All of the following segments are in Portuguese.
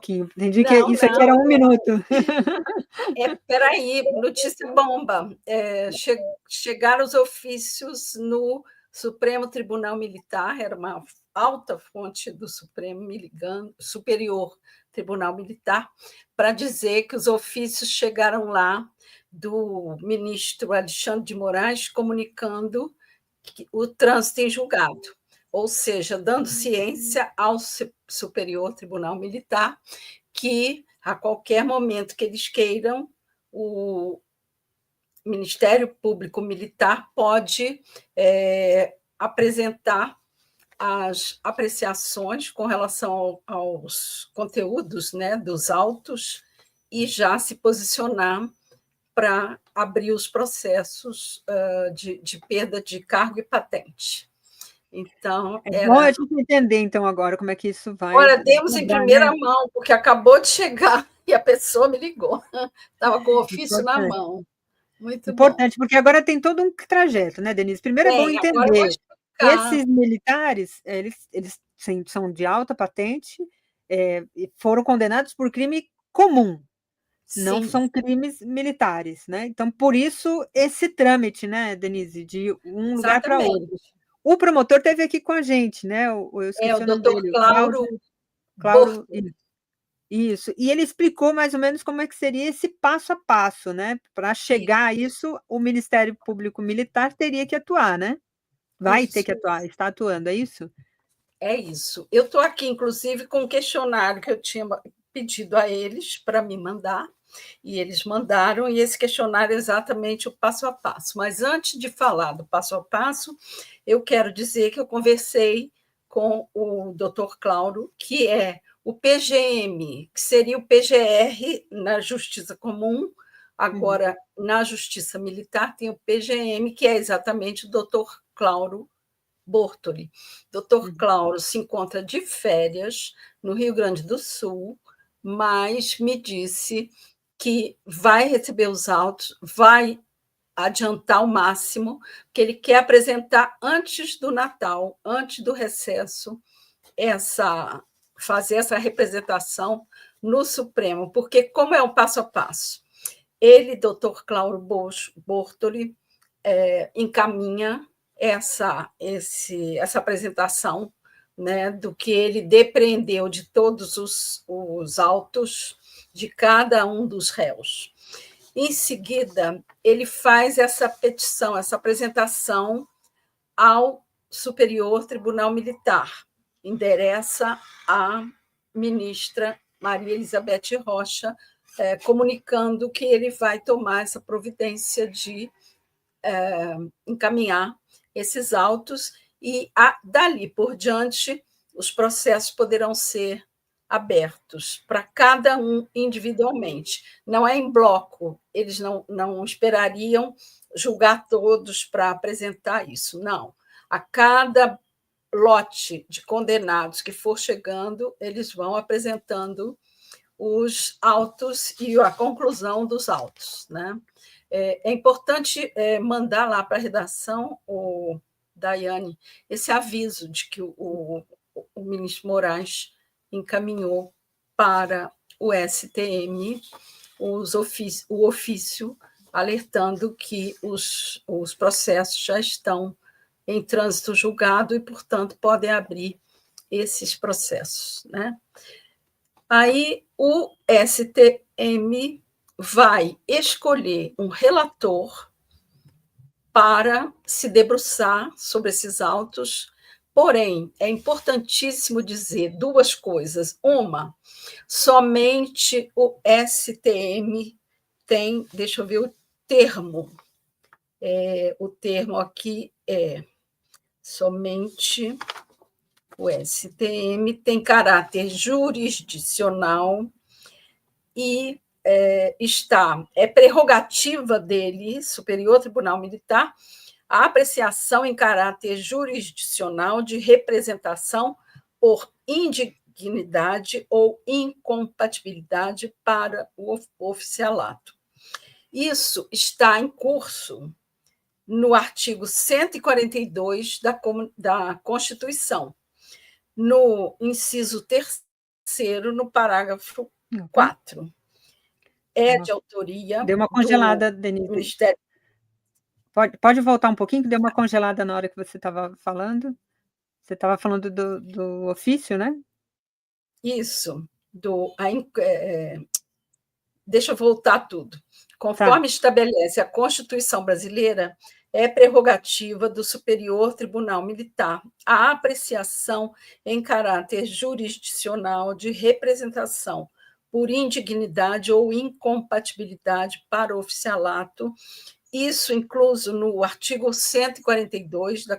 pouquinho. Entendi que Não, isso aqui era não. 1 minuto. Espera aí, notícia bomba. Chegaram os ofícios no Supremo Tribunal Militar, era uma alta fonte do Superior Tribunal Militar, para dizer que os ofícios chegaram lá do ministro Alexandre de Moraes comunicando o trânsito em julgado, ou seja, dando ciência ao Superior Tribunal Militar que, a qualquer momento que eles queiram, o Ministério Público Militar pode apresentar as apreciações com relação aos conteúdos, né, dos autos e já se posicionar para abrir os processos de perda de cargo e patente. Então, É bom a gente entender, então, agora como é que isso vai Olha, demos em desdobrar, né? primeira mão, porque acabou de chegar e a pessoa me ligou. Estava com o ofício na Importante. mão. Muito bom. Importante, porque agora tem todo um trajeto, né, Denise? Primeiro é bom Bem, agora eu vou entender, explicar. esses militares, eles sim, são de alta patente, e foram condenados por crime comum, não Sim, são crimes militares, né? Então, por isso, esse trâmite, né, Denise, de um lugar para outro. exatamente. O promotor esteve aqui com a gente, né? Eu É o esqueci o nome doutor dele, o Clauro Cláudio. Borto. Isso. E ele explicou mais ou menos como é que seria esse passo a passo, né? Para chegar a isso, o Ministério Público Militar teria que atuar, né? Vai ter Isso, que atuar, está atuando, é isso? é isso. Eu estou aqui, inclusive, com um questionário que eu tinha pedido a eles para me mandar, e eles mandaram, e esse questionário é exatamente o passo a passo. Mas antes de falar do passo a passo, eu quero dizer que eu conversei com o doutor Clauro, que é o PGM, que seria o PGR na Justiça Comum, Uhum, agora na Justiça Militar tem o PGM, que é exatamente o doutor Clauro Bortoli. Doutor uhum. Clauro se encontra de férias no Rio Grande do Sul, mas me disse que vai receber os autos, vai adiantar o máximo, que ele quer apresentar antes do Natal, antes do recesso, fazer essa representação no Supremo, porque como é um passo a passo, ele, doutor Clauro Bortoli, encaminha essa apresentação, né, do que ele depreendeu de todos os autos de cada um dos réus. Em seguida, ele faz essa petição, essa apresentação ao Superior Tribunal Militar, endereça à ministra Maria Elizabeth Rocha, comunicando que ele vai tomar essa providência de encaminhar esses autos e, dali por diante, os processos poderão ser abertos para cada um individualmente. Não é em bloco, eles não esperariam julgar todos para apresentar isso, não. A cada lote de condenados que for chegando, eles vão apresentando os autos e a conclusão dos autos, né? É importante mandar lá para a redação, Daiane, esse aviso de que o ministro Moraes encaminhou para o STM o ofício alertando que os processos já estão em trânsito julgado e, portanto, podem abrir esses processos, né? Aí o STM vai escolher um relator para se debruçar sobre esses autos, porém, é importantíssimo dizer duas coisas. Uma, somente o STM tem, deixa eu ver o termo aqui é somente o STM tem caráter jurisdicional e é prerrogativa dele, Superior Tribunal Militar, a apreciação em caráter jurisdicional de representação por indignidade ou incompatibilidade para o oficialato. Isso está em curso no artigo 142 da Constituição, no inciso 3º, 3º, no parágrafo Ok. 4. É de autoria Deu uma do congelada, Denise. Ministério. Pode voltar um pouquinho, que deu uma congelada na hora que você estava falando? Você estava falando do ofício, né? Isso, deixa eu voltar tudo. Tá. Conforme estabelece a Constituição brasileira, é prerrogativa do Superior Tribunal Militar a apreciação em caráter jurisdicional de representação por indignidade ou incompatibilidade para o oficialato, isso incluso no artigo 142 da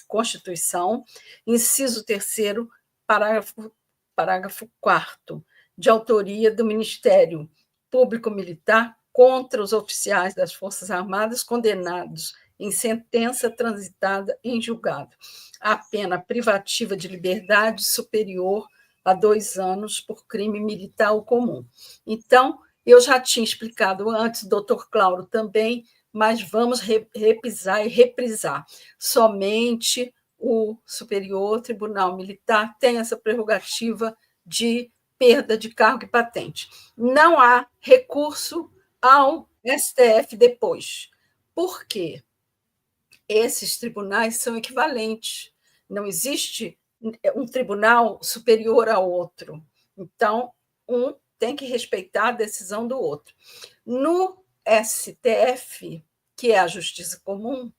Constituição, inciso 3º, parágrafo 4º, de autoria do Ministério Público Militar contra os oficiais das Forças Armadas condenados em sentença transitada em julgado a pena privativa de liberdade superior a 2 anos por crime militar ou comum. Então, eu já tinha explicado antes, doutor Clauro também, mas vamos repisar e reprisar. Somente o Superior Tribunal Militar tem essa prerrogativa de perda de cargo e patente. Não há recurso ao STF depois. Por quê? Esses tribunais são equivalentes. Não existe um tribunal superior ao outro. Então, um tem que respeitar a decisão do outro. No STF, que é a Justiça Comum,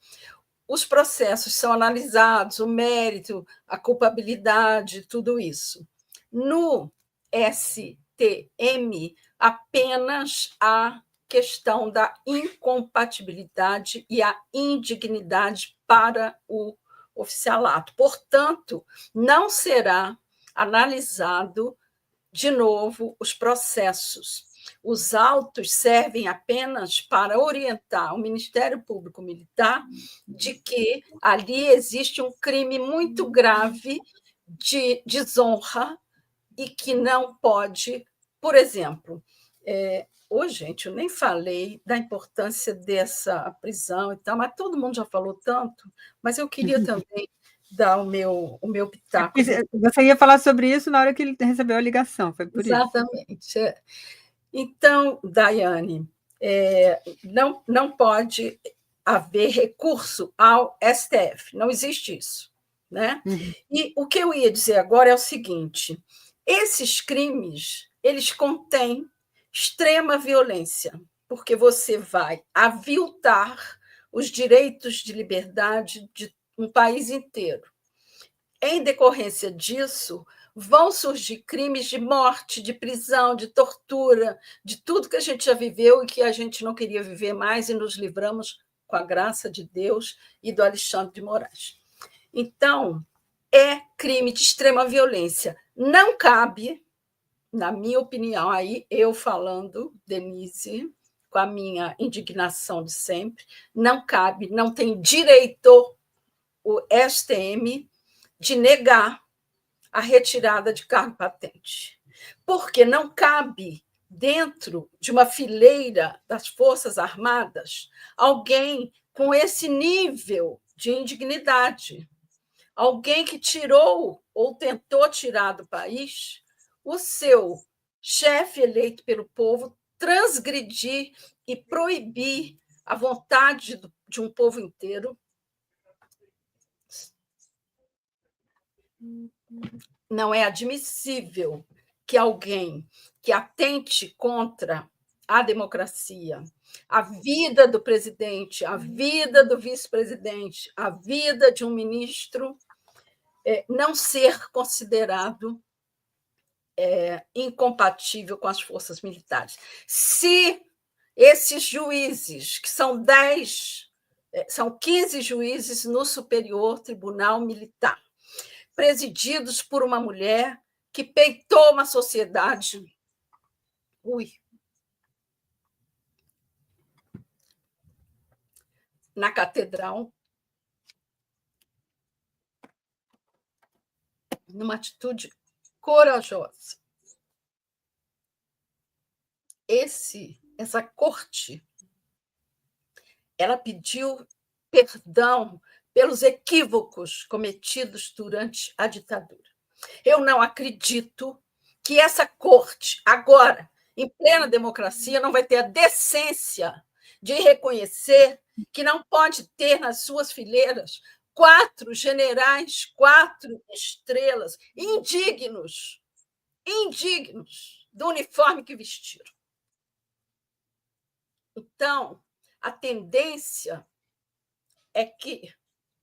os processos são analisados, o mérito, a culpabilidade, tudo isso. No STM, apenas a questão da incompatibilidade e a indignidade para o oficialato. Portanto, não será analisado de novo os processos. Os autos servem apenas para orientar o Ministério Público Militar de que ali existe um crime muito grave de desonra e que não pode, por exemplo, gente, eu nem falei da importância dessa prisão e tal, mas todo mundo já falou tanto, mas eu queria também dar o meu pitaco. Você ia falar sobre isso na hora que ele recebeu a ligação, foi por isso. Exatamente. Então, Daiane, não pode haver recurso ao STF, não existe isso. Né? Uhum. E o que eu ia dizer agora é o seguinte: esses crimes, eles contêm extrema violência, porque você vai aviltar os direitos de liberdade de um país inteiro. Em decorrência disso, vão surgir crimes de morte, de prisão, de tortura, de tudo que a gente já viveu e que a gente não queria viver mais, e nos livramos com a graça de Deus e do Alexandre de Moraes. Então, é crime de extrema violência. Não cabe, na minha opinião, aí eu falando, Denise, com a minha indignação de sempre, não cabe, não tem direito o STM de negar a retirada de cargo e patente, porque não cabe dentro de uma fileira das Forças Armadas alguém com esse nível de indignidade, alguém que tirou ou tentou tirar do país o seu chefe eleito pelo povo, transgredir e proibir a vontade de um povo inteiro. Não é admissível que alguém que atente contra a democracia, a vida do presidente, a vida do vice-presidente, a vida de um ministro, não ser considerado incompatível com as forças militares. Se esses juízes, que são 15 juízes no Superior Tribunal Militar, presididos por uma mulher que peitou uma sociedade. Na catedral, numa atitude corajosa. Essa corte, ela pediu perdão pelos equívocos cometidos durante a ditadura. Eu não acredito que essa corte, agora, em plena democracia, não vai ter a decência de reconhecer que não pode ter nas suas fileiras 4 generais, 4 estrelas, indignos do uniforme que vestiram. Então, a tendência é que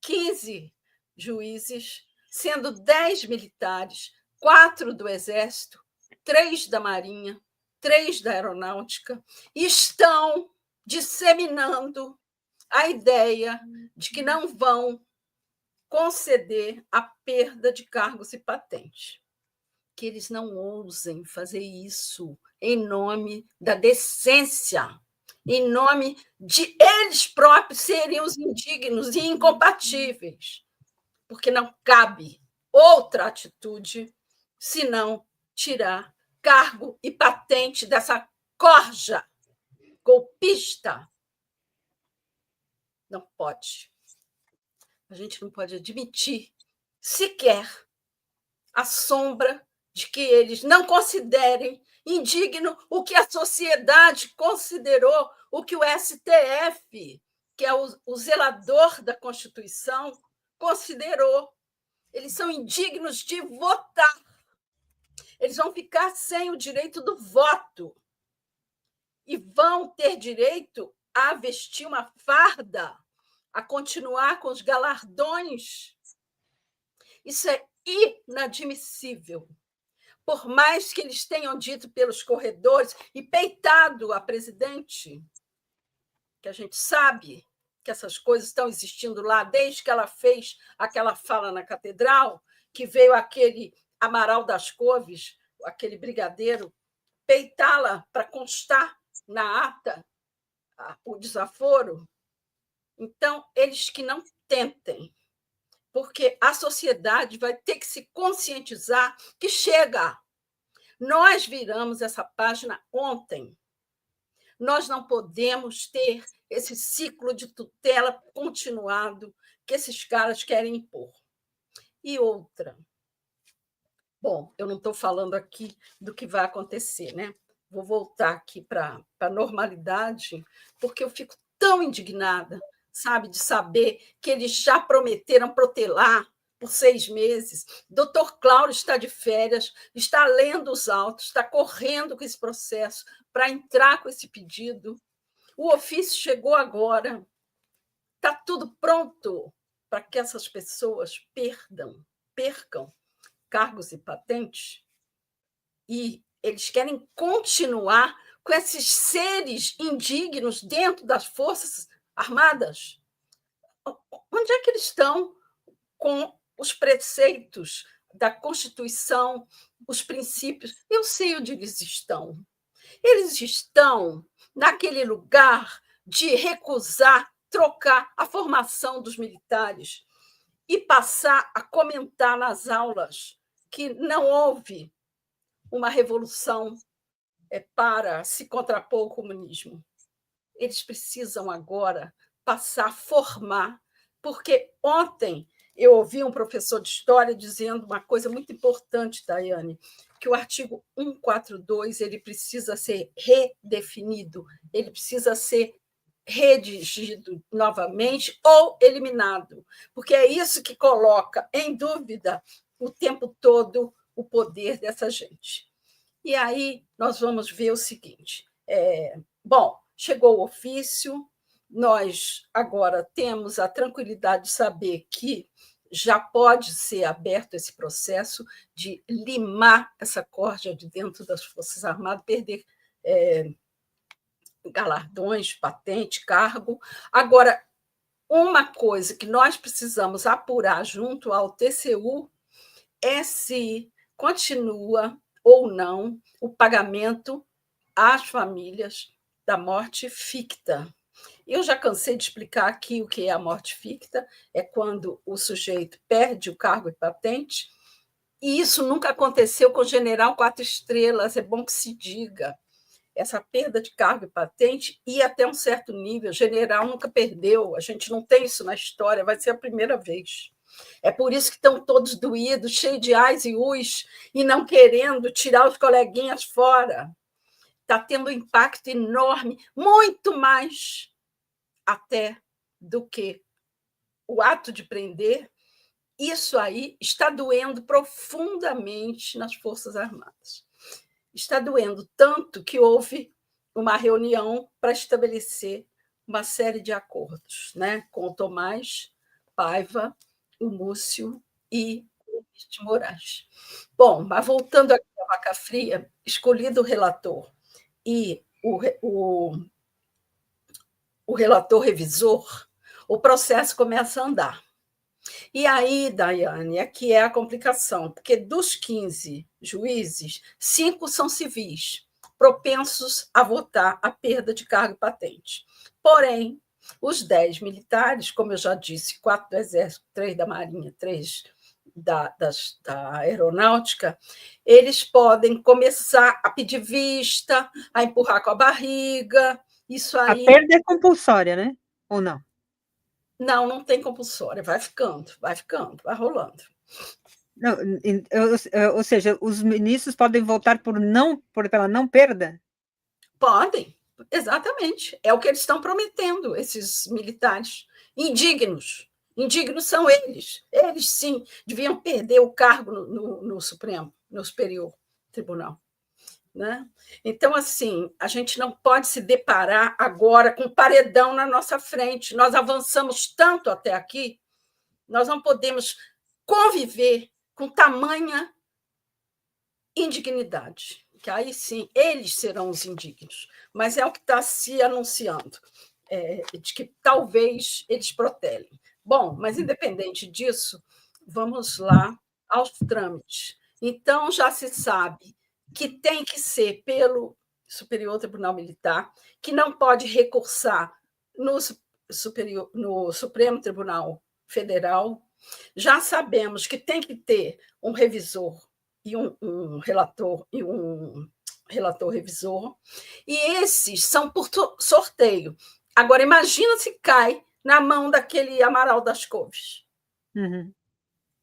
15 juízes, sendo 10 militares, 4 do Exército, 3 da Marinha, 3 da Aeronáutica, estão disseminando a ideia de que não vão conceder a perda de cargos e patentes. Que eles não ousem fazer isso em nome da decência, em nome de eles próprios serem os indignos e incompatíveis, porque não cabe outra atitude senão tirar cargo e patente dessa corja golpista. Não pode. A gente não pode admitir sequer a sombra de que eles não considerem indigno o que a sociedade considerou, o que o STF, que é o zelador da Constituição, considerou. Eles são indignos de votar. Eles vão ficar sem o direito do voto e vão ter direito a vestir uma farda, a continuar com os galardões. Isso é inadmissível. Por mais que eles tenham dito pelos corredores e peitado a presidente, que a gente sabe que essas coisas estão existindo lá desde que ela fez aquela fala na catedral, que veio aquele Amaral das Couves, aquele brigadeiro, peitá-la para constar na ata o desaforo. Então, eles que não tentem, porque a sociedade vai ter que se conscientizar que chega. Nós viramos essa página ontem. Nós não podemos ter esse ciclo de tutela continuado que esses caras querem impor. E outra. Bom, eu não estou falando aqui do que vai acontecer, né? Vou voltar aqui para a normalidade, porque eu fico tão indignada, sabe, de saber que eles já prometeram protelar por 6 meses. Doutor Cláudio está de férias, está lendo os autos, está correndo com esse processo para entrar com esse pedido. O ofício chegou agora. Está tudo pronto para que essas pessoas percam cargos e patentes. E eles querem continuar com esses seres indignos dentro das Forças Armadas. Onde é que eles estão com os preceitos da Constituição, os princípios? Eu sei onde eles estão. Eles estão naquele lugar de recusar trocar a formação dos militares e passar a comentar nas aulas que não houve uma revolução para se contrapor ao comunismo. Eles precisam agora passar a formar, porque ontem eu ouvi um professor de história dizendo uma coisa muito importante, Daiane, que o artigo 142 ele precisa ser redefinido, ele precisa ser redigido novamente ou eliminado, porque é isso que coloca em dúvida o tempo todo o poder dessa gente. E aí nós vamos ver o seguinte: bom, chegou o ofício, nós agora temos a tranquilidade de saber que já pode ser aberto esse processo de limar essa corja de dentro das Forças Armadas, perder galardões, patente, cargo. Agora, uma coisa que nós precisamos apurar junto ao TCU é se continua ou não o pagamento às famílias da morte ficta. Eu já cansei de explicar aqui o que é a morte ficta, é quando o sujeito perde o cargo e patente, e isso nunca aconteceu com o general 4 estrelas, é bom que se diga. Essa perda de cargo e patente ia até um certo nível, o general nunca perdeu, a gente não tem isso na história, vai ser a primeira vez. É por isso que estão todos doídos, cheios de ais e us, e não querendo tirar os coleguinhas fora. Está tendo um impacto enorme, muito mais até do que o ato de prender. Isso aí está doendo profundamente nas Forças Armadas. Está doendo tanto que houve uma reunião para estabelecer uma série de acordos, né, com o Tomás Paiva, o Múcio e o Luiz de Moraes. Bom, mas voltando aqui à vaca fria, escolhido o relator e o relator revisor, o processo começa a andar. E aí, Daiane, aqui é a complicação, porque dos 15 juízes, 5 são civis, propensos a votar a perda de cargo e patente. Porém, os 10 militares, como eu já disse, 4 do Exército, 3 da Marinha, 3 da Aeronáutica, eles podem começar a pedir vista, a empurrar com a barriga. Isso A aí. perda é compulsória, né? Ou não? Não, não tem compulsória, vai vai rolando. Não, ou seja, os ministros podem votar pela não perda? Podem, exatamente. É o que eles estão prometendo, esses militares indignos. Indignos são eles. Eles, sim, deviam perder o cargo no Supremo, no Superior Tribunal. Né? Então, assim, a gente não pode se deparar agora com um paredão na nossa frente. Nós avançamos tanto até aqui, nós não podemos conviver com tamanha indignidade, que aí sim eles serão os indignos, mas é o que está se anunciando, de que talvez eles protelem. Bom, mas independente disso, vamos lá aos trâmites. Então, já se sabe que tem que ser pelo Superior Tribunal Militar, que não pode recursar no Supremo Tribunal Federal. Já sabemos que tem que ter um revisor e um relator revisor, e esses são por sorteio. Agora, imagina se cai na mão daquele Amaral das Couves. Uhum.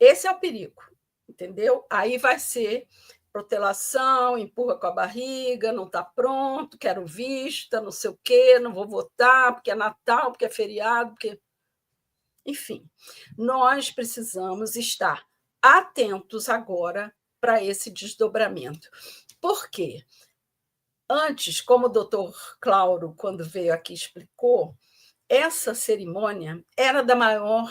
Esse é o perigo, entendeu? Aí vai ser protelação, empurra com a barriga, não está pronto, quero vista, não sei o quê, não vou votar, porque é Natal, porque é feriado, porque... Enfim, nós precisamos estar atentos agora para esse desdobramento. Por quê? Antes, como o doutor Clauro, quando veio aqui, explicou, essa cerimônia era da maior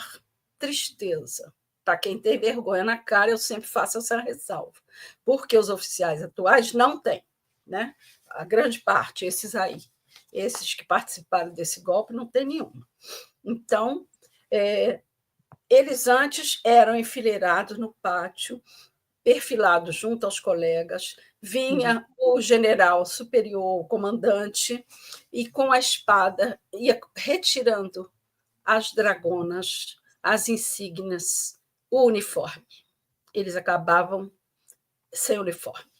tristeza. Para quem tem vergonha na cara, eu sempre faço essa ressalva, porque os oficiais atuais não têm, né? A grande parte, esses aí, esses que participaram desse golpe, não tem nenhuma. Então, eles antes eram enfileirados no pátio, perfilados junto aos colegas, vinha o general superior, o comandante, e com a espada ia retirando as dragonas, as insígnias, o uniforme. Eles acabavam sem uniforme.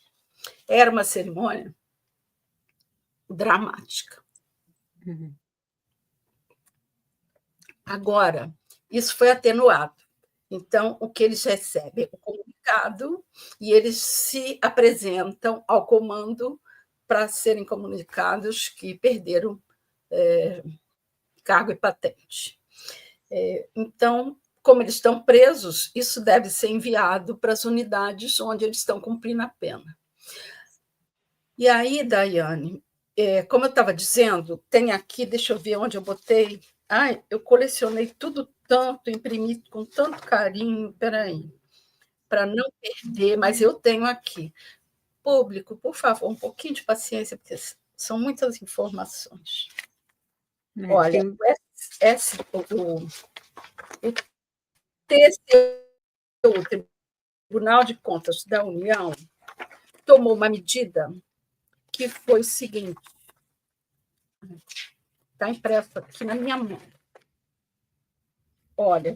Era uma cerimônia dramática. Uhum. Agora, isso foi atenuado. Então, o que eles recebem? O comunicado, e eles se apresentam ao comando para serem comunicados que perderam cargo e patente. Então, como eles estão presos, isso deve ser enviado para as unidades onde eles estão cumprindo a pena. E aí, Daiane, como eu estava dizendo, tem aqui, deixa eu ver onde eu botei. Ai, eu colecionei tudo tanto, imprimi com tanto carinho, peraí, para não perder, mas eu tenho aqui. Público, por favor, um pouquinho de paciência, porque são muitas informações. Olha, o TCU, o Tribunal de Contas da União, tomou uma medida que foi o seguinte, está impresso aqui na minha mão. Olha,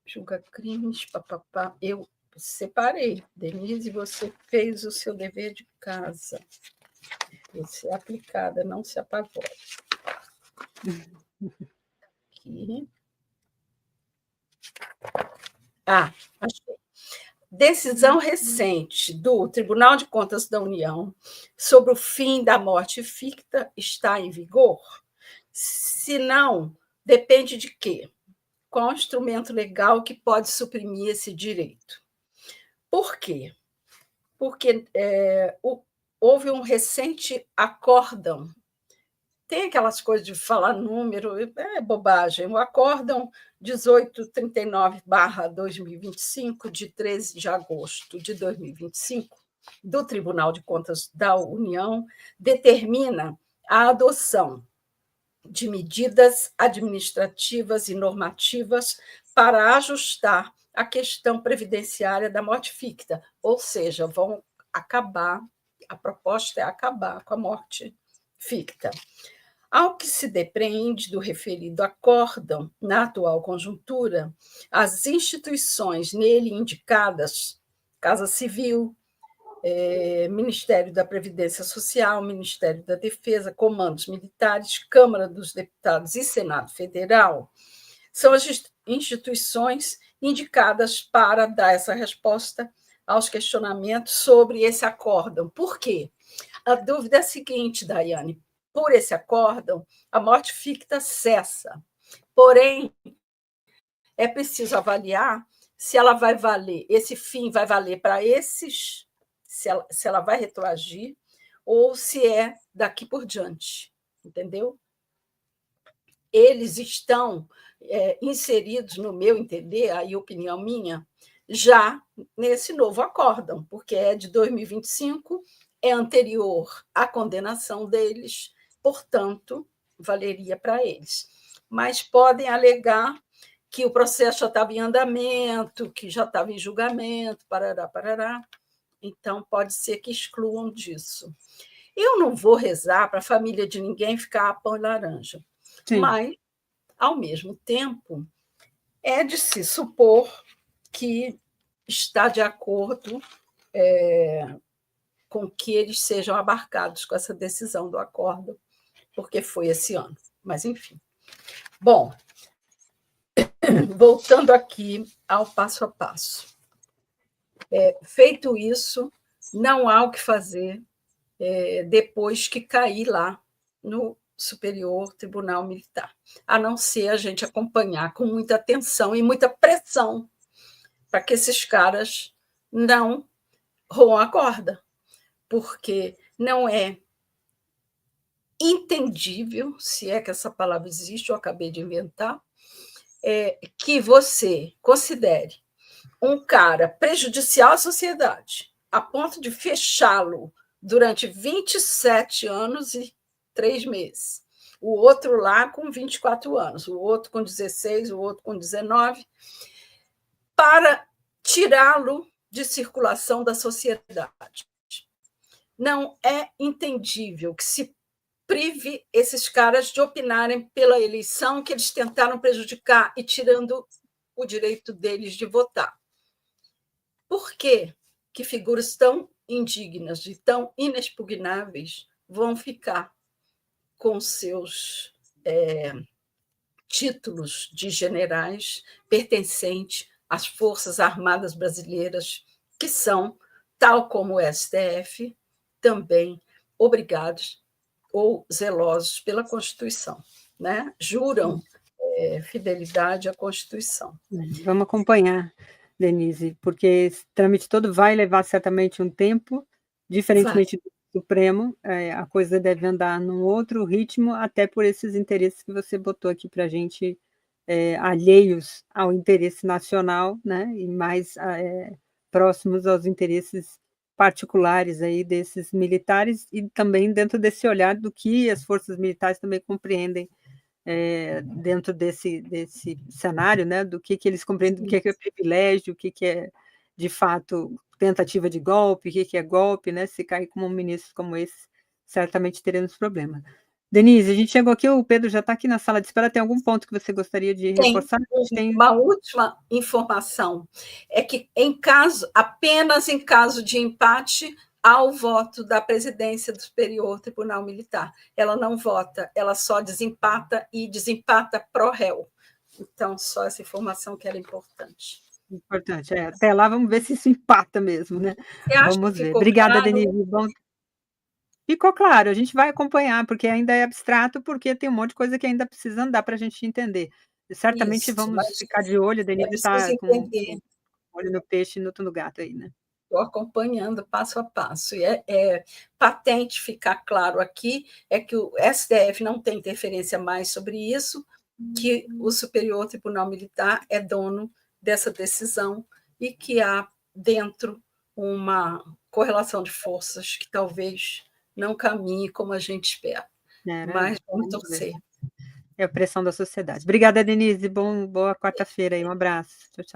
julga crimes, papapá, eu separei. Denise, você fez o seu dever de casa. Você é aplicada, não se apavore. Aqui. Achei. Decisão recente do Tribunal de Contas da União sobre o fim da morte ficta está em vigor? Se não, depende de quê? Qual o instrumento legal que pode suprimir esse direito? Por quê? Porque houve um recente acórdão. Tem aquelas coisas de falar número, é bobagem. O acórdão 1839/2025, de 13 de agosto de 2025, do Tribunal de Contas da União, determina a adoção de medidas administrativas e normativas para ajustar a questão previdenciária da morte ficta, ou seja, vão acabar, a proposta é acabar com a morte ficta. Ao que se depreende do referido acórdão, na atual conjuntura, as instituições nele indicadas, Casa Civil, Ministério da Previdência Social, Ministério da Defesa, Comandos Militares, Câmara dos Deputados e Senado Federal, são as instituições indicadas para dar essa resposta aos questionamentos sobre esse acórdão. Por quê? A dúvida é a seguinte, Daiane: por esse acórdão, a morte ficta cessa. Porém, é preciso avaliar se ela vai valer, esse fim vai valer para esses, se ela vai retroagir, ou se é daqui por diante, entendeu? Eles estão inseridos, no meu entender, aí opinião minha, já nesse novo acórdão, porque é de 2025, é anterior à condenação deles, portanto, valeria para eles. Mas podem alegar que o processo já estava em andamento, que já estava em julgamento, parará, parará. Então, pode ser que excluam disso. Eu não vou rezar para a família de ninguém ficar a pão e laranja, Sim. Mas, ao mesmo tempo, é de se supor que está de acordo com que eles sejam abarcados com essa decisão do acordo, porque foi esse ano. Mas, enfim. Bom, voltando aqui ao passo a passo. Feito isso, não há o que fazer depois que cair lá no Superior Tribunal Militar, a não ser a gente acompanhar com muita atenção e muita pressão para que esses caras não roam a corda, porque não é entendível, se é que essa palavra existe, eu acabei de inventar, que você considere um cara prejudicial à sociedade, a ponto de fechá-lo durante 27 anos e 3 meses. O outro lá com 24 anos, o outro com 16, o outro com 19, para tirá-lo de circulação da sociedade. Não é entendível que se prive esses caras de opinarem pela eleição que eles tentaram prejudicar e tirando o direito deles de votar. Por que figuras tão indignas e tão inexpugnáveis vão ficar com seus títulos de generais pertencentes às Forças Armadas Brasileiras, que são, tal como o STF, também obrigados ou zelosos pela Constituição, né? Juram fidelidade à Constituição. Vamos acompanhar, Denise, porque esse trâmite todo vai levar certamente um tempo, diferentemente do Supremo, a coisa deve andar num outro ritmo, até por esses interesses que você botou aqui para a gente, alheios ao interesse nacional, né, e mais próximos aos interesses particulares aí desses militares, e também dentro desse olhar do que as forças militares também compreendem dentro desse cenário, né, do que eles compreendem, o que é privilégio, o que é, de fato, tentativa de golpe, o que é golpe, né, se cair como um ministro como esse, certamente teremos problema. Denise, a gente chegou aqui, o Pedro já está aqui na sala de espera, tem algum ponto que você gostaria de reforçar? Tem uma última informação, é que apenas em caso de empate, há o voto da presidência do Superior Tribunal Militar. Ela não vota, ela só desempata e desempata pró réu. Então, só essa informação que era importante. Importante, até lá vamos ver se isso empata mesmo, né. Você acha que Vamos ver. ficou Obrigada, claro? Denise, bom ficou claro, a gente vai acompanhar, porque ainda é abstrato, porque tem um monte de coisa que ainda precisa andar para a gente entender. E certamente Isso, vamos ficar de olho, a é Denise preciso está com entender. olho no peixe e no outro no gato aí, né. Estou acompanhando passo a passo, e é patente ficar claro aqui, é que o STF não tem interferência mais sobre isso, que o Superior Tribunal Militar é dono dessa decisão e que há dentro uma correlação de forças que talvez não caminhe como a gente espera, Né, mas vamos vamos ver. torcer. É a pressão da sociedade. Obrigada, Denise, boa quarta-feira aí, um abraço. Tchau, tchau.